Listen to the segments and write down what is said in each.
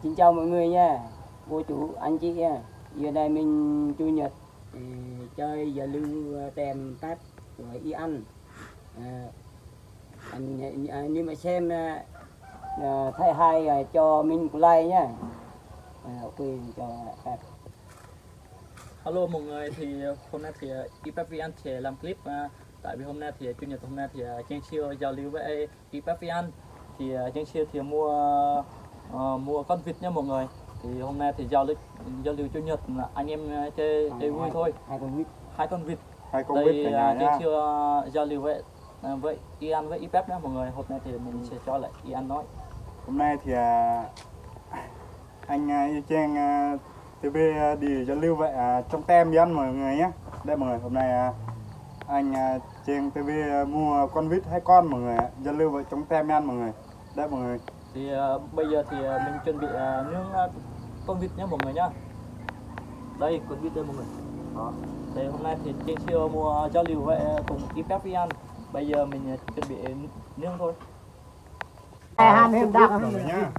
Xin chào mọi người nha, cô chú, anh chị nha. Giờ này mình Chủ nhật thì chơi giao lưu tem tát của Ian. Nhưng mà xem thấy hay cho mình một like nha. Quên cho phép. Hello mọi người, thì hôm nay thì Ipavian sẽ làm clip tại vì hôm nay thì Chủ nhật hôm nay thì Trang Siêu giao lưu với Ipavian thì Trang Siêu thì mua con vịt nha mọi người. Thì hôm nay thì giao lưu Chủ nhật là anh em chơi vui thôi. Hai con vịt đây Trang Siêu giao lưu với Ian với Ipap nhé mọi người. Hôm nay thì mình sẽ cho lại Ian nói. Hôm nay thì anh Trang TV đi giao lưu vậy trong tem với anh mọi người nhé. Đây mọi người, hôm nay anh Trang TV mua con vịt 2 con mọi người, giao lưu vậy trong tem với anh mọi người. Đây mọi người. Thì bây giờ thì mình chuẩn bị nướng con vịt nhé mọi người nhá. Đây con vịt đây mọi người. Đó. Thì hôm nay thì Trang Siêu mua giao lưu với cùng Ipap với anh. Bây giờ mình chuẩn bị nướng thôi. Hai em đặt mọi người nhá.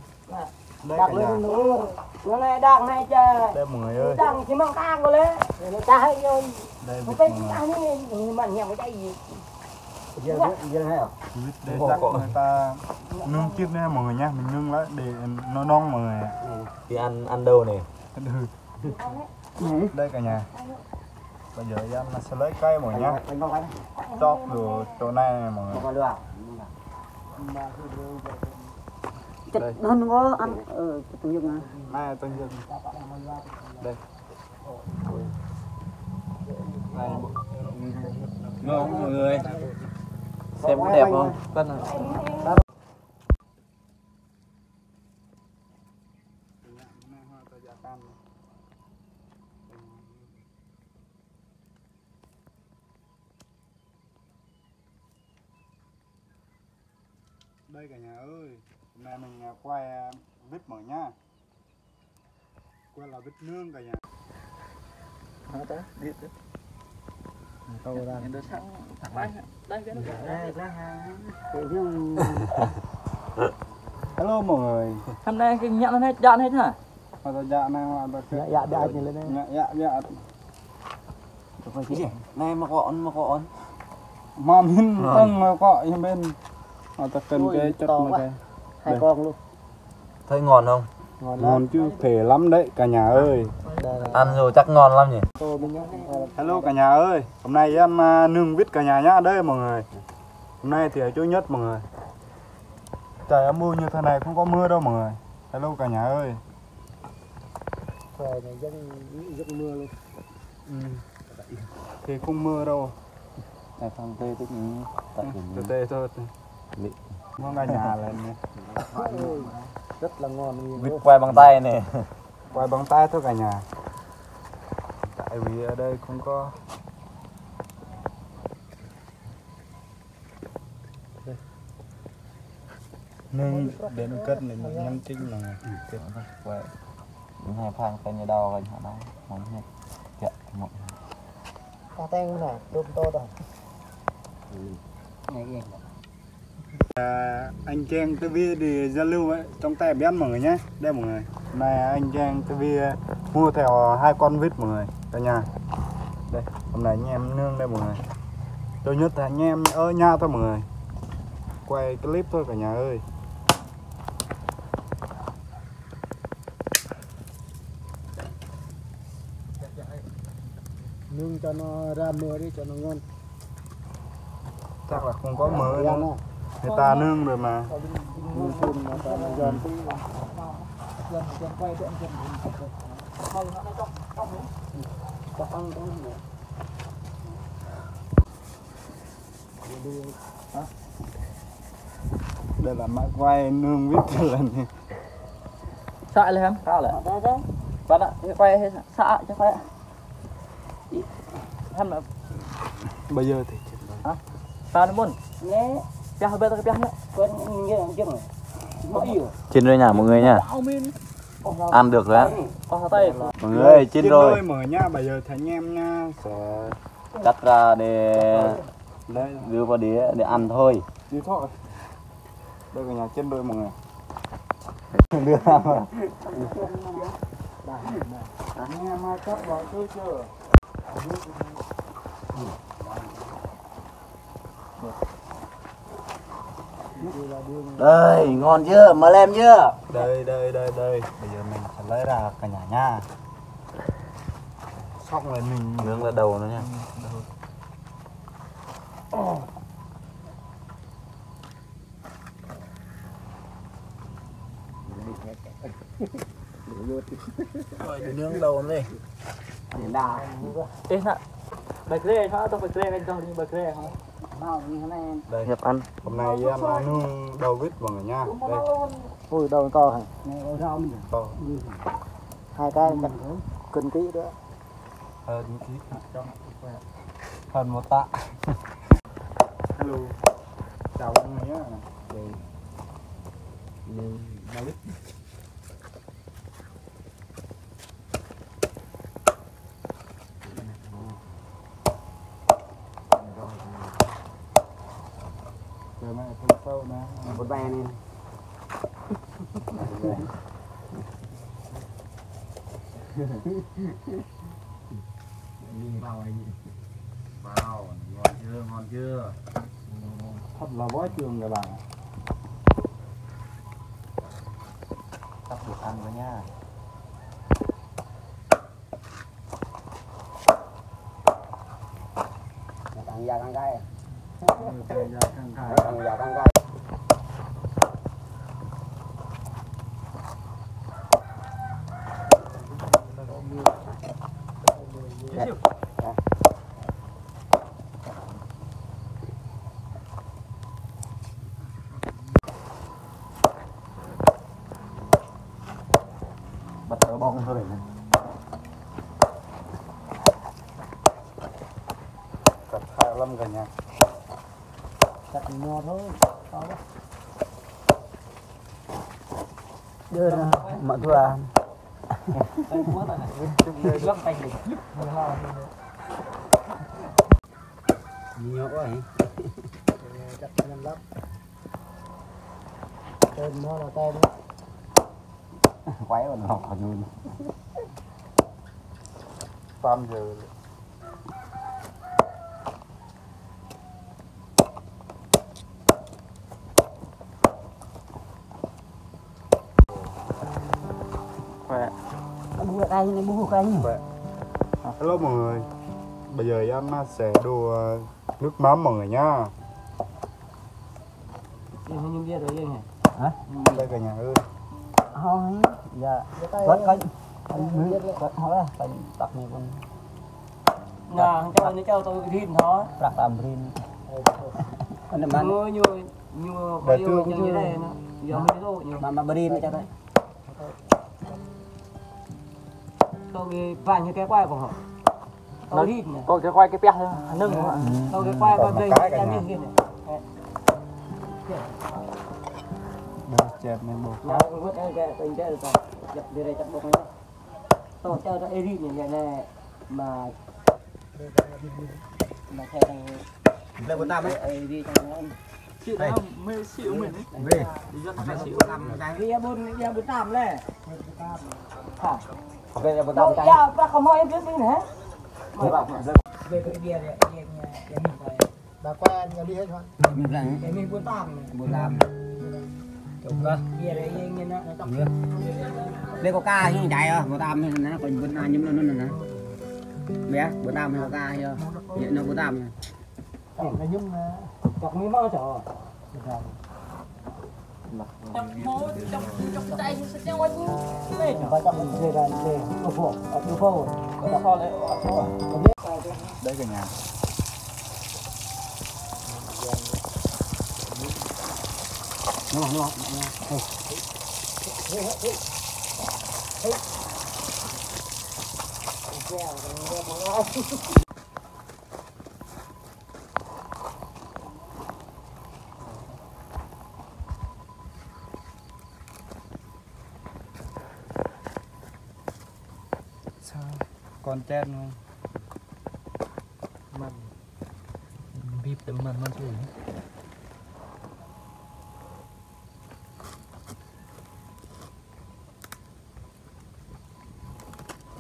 Đây đặt cả nhà. lên nữa. Bữa nay đặt hay chơi. Đây mọi người ơi. Đặt chỉ mang tang rồi đấy. Nó ta hay rồi. Đây Không vịt biết mọi người. ăn nhưng mà nhầm cái gì. Vịt để rắc người ta nướng tiếp nha mọi người nhá, mình nướng lại để nó non mọi người. Thì ăn đâu này? Đây cả nhà. Bây giờ em sẽ lấy cây mọi người nhá. Chóp rồi chỗ này mọi người. Đây. Nó có ăn từng dụng này. Này từng dụng. Đây. Đây. Ngon mọi người. Xem có đẹp không? Cân này. Đây cả nhà ơi, hôm nay mình quay vịt mở nhá. Quay là vịt nướng cả nhà. Đây, đi đi. Câu ra. Em đưa sang đây cái nó. Hello mọi người. Hôm nay cái nhận hết dọn hết hả? Mà ta dạ này mà ta Dạ dạ nhìn lên đây. Dạ. Này mà gọn. Mà mình tăng mà gọi bên. Mà ta cần cái chất mà cái. Hai con luôn. Thấy ngon không? Ngon chứ thể lắm đấy cả nhà ơi. Ăn rồi chắc ngon lắm nhỉ? Hello cả nhà ơi, hôm nay em nướng vịt cả nhà nhá. Đây mọi người. Hôm nay thì Chủ nhật mọi người. Trời em mưa như thế này không có mưa đâu mọi người. Hello cả nhà ơi. Trời này rất mưa luôn. Thì không mưa đâu. Này thằng tê tức Tê thôi. Ngon cả nhà lên nha. Rất là ngon. vịt quay bằng tay này. Quay bằng tay thôi cả nhà. Tại vì ở đây không có. Nương để nó cất này mình nhâm chinh là Kết quay. Những hai phang tay nhà đo rồi hả đó. Mong hết. Dạ, mong. Ta tên này, tôm to rồi. Anh Trang TV thì giao lưu ấy, trong tay biết mọi người nhé. Đây mọi người. Hôm nay anh Trang TV mua theo 2 con vịt mọi người cả nhà. Đây, hôm nay anh em nương đây mọi người. Chủ nhật thì anh em ở nhà thôi mọi người. Quay clip thôi cả nhà ơi. Nướng cho nó ra mưa đi cho nó ngon. Chắc là không có mỡ nữa. Người ta nương rồi mà. Đây là máy quay nương vít lần này. Sợ lên em, sao lại? Bắt ạ, quay hết sợ cho quay ạ. Em là Bây giờ thì hả? Sao nó buồn? Nè, Bia hơi bê cái bia nữa. con như rồi. Chín rồi nha mọi người nha. Ăn được rồi á. Có tay. Mọi người ơi, chín rồi. mở nha, bây giờ thấy anh em nha sẽ Cắt ra để đây đưa vào đĩa để ăn thôi. đi thôi. Đây cả nhà trên đôi mọi người. Đưa ra mà. Nghe mai cấp vào tôi chưa? Đây, ngon chưa? Mà lem chưa? Đây. Bây giờ mình sẽ lấy ra cả nhà nha. Xong rồi mình Nướng là đầu nó nha. Rồi nướng đầu nó đi. Ê nè, bạch rê hả? Tao bạch rê anh cho đi bạch rê hả? Đây, Nhập ăn. hôm nay em nướng đầu vít mọi người nha. Đây, Ui đầu to hả? to Hai cái cân kỹ nữa. hơn ký hơn 1 tạ. Hello, chào mọi người nhé. Rồi mày không sâu nữa. Một bài này. Wow, ngon chưa? Thật là bói trường các bạn. Sắp được ăn rồi nha. Càng già càng gai. Càng già càng cay. Càng già càng gai. Bắt đỡ bông thôi này. Cắt khai lâm cả nhà. Cắt nhỏ thôi. Đưa ra mọi thứ à. Nhiều quá hả? Chắc năm lắm. Tên nó là tên đó. Quái còn học còn vui. 8 giờ. Khỏe. Bù cái này bù cái này. Hello mọi người. Bây giờ em sẽ đổ nước mắm mọi người nhá. Nhưng bia rồi anh hả? Đây cả nhà ơi. Thôi. Dạ. Vẫn coi. Thôi là phải tập này con. Nah, cho nó cho tôi rin thôi. Đặt làm rin. Còn làm ăn. Như bao nhiêu như đây nó. Giờ mới đâu nhiều. Mà rin cho đấy. Tôi vài như cái quay của họ. Tôi rin này. Tôi cái quay cái pet thôi, nâng đúng không ạ? Tôi cái quay con đây em như kia này. Đây chẹp này bột. Nó vứt cái tình thế rồi. Dập đi đây chặt bột này. Tôi cho nó rin như này mà theo thằng Đây bốn tam ấy. đi cho nó Chị đã mê xỉu mình ấy. Về. Đi dân mê xỉu. đi bốn tam lên hả Ok, đây bốn tam. ya ta không nói em biết gì nữa về cái bia này em mình phải bà quen đi hết thôi mình bốn tam đúng rồi bia này em nó tập đây có ca chứ chạy à bốn tam nó còn bốn tam nhưng nó nè bé bốn tam hay có ca chưa hiện nó bốn tam này nhưng mà chọc mới mơ chờ chọc mối chọc tay sẽ cho anh đây phải chọc mình về là về ở phố có kho đấy Đây cả nhà. nó Sao? Con chen không? Mình bịp tầm mình thôi.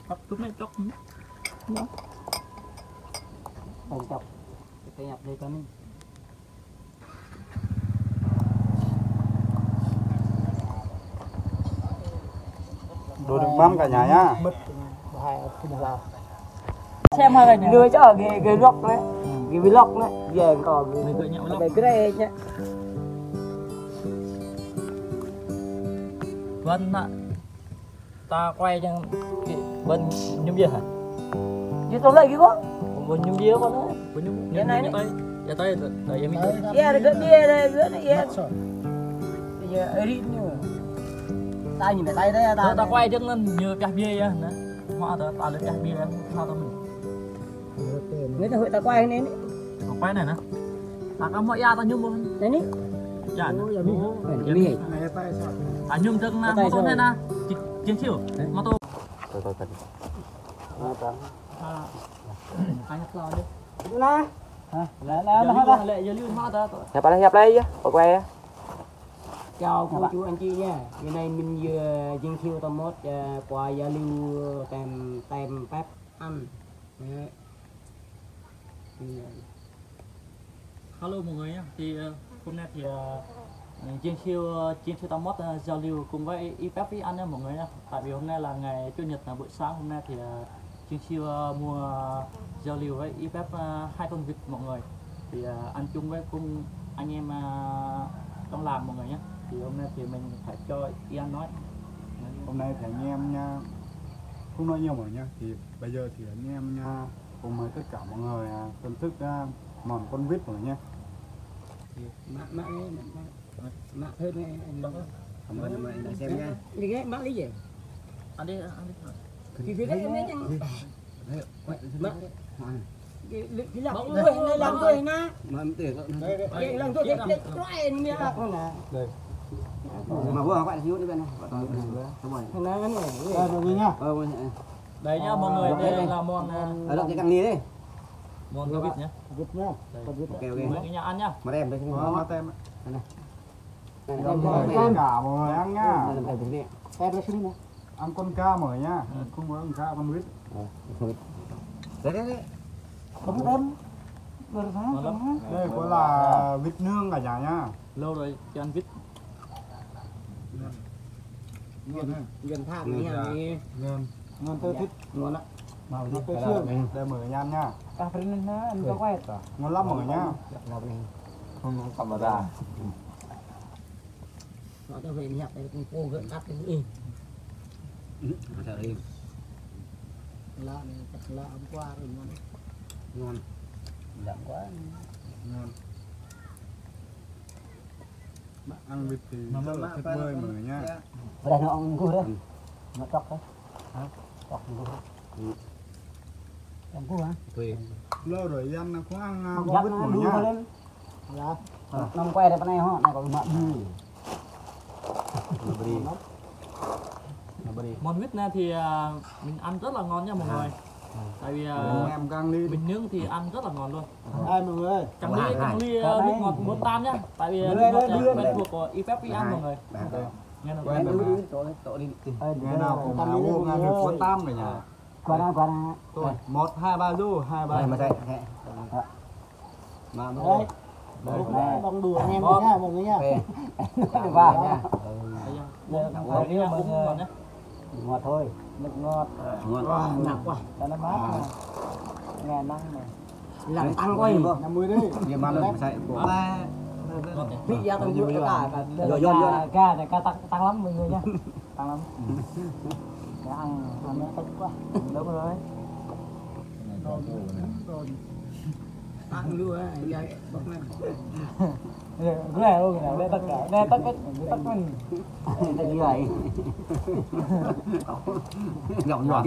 bắt lúc này chọc Không chọc cái nhập đây con Đồ được băm cả nhà nhá. mất hai cái nào xem hai cái đưa cho cái vlog đấy cái vlog đấy về còn mình tự nhận vlog cái đây nhá Vân ạ, ta quay cho Vân nhung gì hả? chứ tôi lại cái quá Vân nhung gì con đấy? Vân nhung Cái này tay, giờ tay rồi em mình. yeah cái bia đây bữa này yeah bây giờ edit nữa tay nhìn tay đấy Ta quay trước nên như bia bia á, nè, hoa ta lấy bia bia, hoa ta mình. người ta hội ta quay nên Quay này nè, ta có mọi ta nhung không? đấy ní Dạ, mi nhung trước na, mô tô này nè, chiến chiều, mô tô. Tôi Anh nhắc lo đi. na Là lệ giờ lưu hoa ta. Hiệp đây chứ, quay á. chào cô chú anh chị nha hôm nay mình vừa dân siêu tôm mốt qua giao lưu tem phép ăn đấy. Hello mọi người nhé, thì hôm nay thì Chiến siêu tao mót giao lưu cùng với IPF ăn nha mọi người nhé. Tại vì hôm nay là ngày Chủ nhật là buổi sáng, hôm nay thì Chiến siêu mua giao lưu với IPF 2 con vịt mọi người. Thì ăn chung với cùng anh em trong làng mọi người nhé. Thì hôm nay thì mình phải cho Ian nói. Hôm nay thì anh em nha, không nói nhiều mọi nha. Thì bây giờ thì anh em nha cùng với tất cả mọi người thưởng thức món con vịt mọi người nha. mạ thêm này Cảm ơn mọi người đã xem nha. đi cái mạ lý gì Ăn đi. thì việc đấy em biết chăng mạ cái làm Bóng tôi này làm tôi na Mà em tiền cái làm tôi cái loại này nè đây. Mà vừa gọi là thiếu đi bên này. Đúng rồi. thằng này Rồi nha. Đây nhá mọi người, đây là món Ở đâu cái căng đi đi. món con vịt nhé. vịt nha Ok Mọi người cái nhà ăn nhá. Mà đem đây không Nó có. tem. Đem Tất cả mọi người ăn nhá. em nó xin nè Ăn con ca mọi người nha. Không có con ca con vịt. Đấy. không đem Ngon lắm. Đây có là vịt nương cả nhà nhá. Lâu rồi chưa ăn vịt. gần tham nha Ngon tôi thích. ngon ạ Màu nó tôi xương. Đây mọi người ăn nhá. cà phê nên nó ăn có quay Ngon lắm mọi người nhá. Không cầm ra. nó cho về nhập đây cũng cô gần đắt cái gì Chờ đi. lạ này chắc lạ hôm qua rồi ngon Ngon. đậm quá Ngon. Ăn vịt thì rất là tuyệt vời mọi người nhá. ở đây nó ăn cua đấy nó chọc đấy chọc cua ăn cua hả Tùy. Lâu rồi ăn nó cũng ăn dắt con vịt nó mọi đu người nhá. lên dạ năm quay đây bên này họ này có mặn Món vịt này thì mình ăn rất là ngon nha mọi người. Tại vì Em căng đi. mình nướng thì ăn rất là ngon luôn. ai mọi người Căng ly nước ngọt muốn tan nhá. Tại vì nước ngọt là quen thuộc của IPF ăn mọi người. Nghe nó Quen quen rồi rồi. mà. Tổ đi. Ngày nào cũng uống ăn được cuốn tam rồi nhà. qua đây Thôi, 1 2 3 du, 2 3. Mà đây. Mà đây bóng đùa anh em nhá mọi người nhá được vào nha. Đây nha, uống ngọt nhá. ngọt thôi nước ngọt Ngon. nặng quá cho nó mát nghe năng này làm tăng quay 50 đi Nhiều mà nó sai của ba. Ngọt nhỉ. vị ra tầm giữa cả ca này ca tăng lắm mọi người nhá tăng lắm cái ăn nó tốt quá đúng rồi tăng luôn á vậy bật lên cái này luôn này đây tất cả tất mình Như vậy. Nhỏ nhỏ.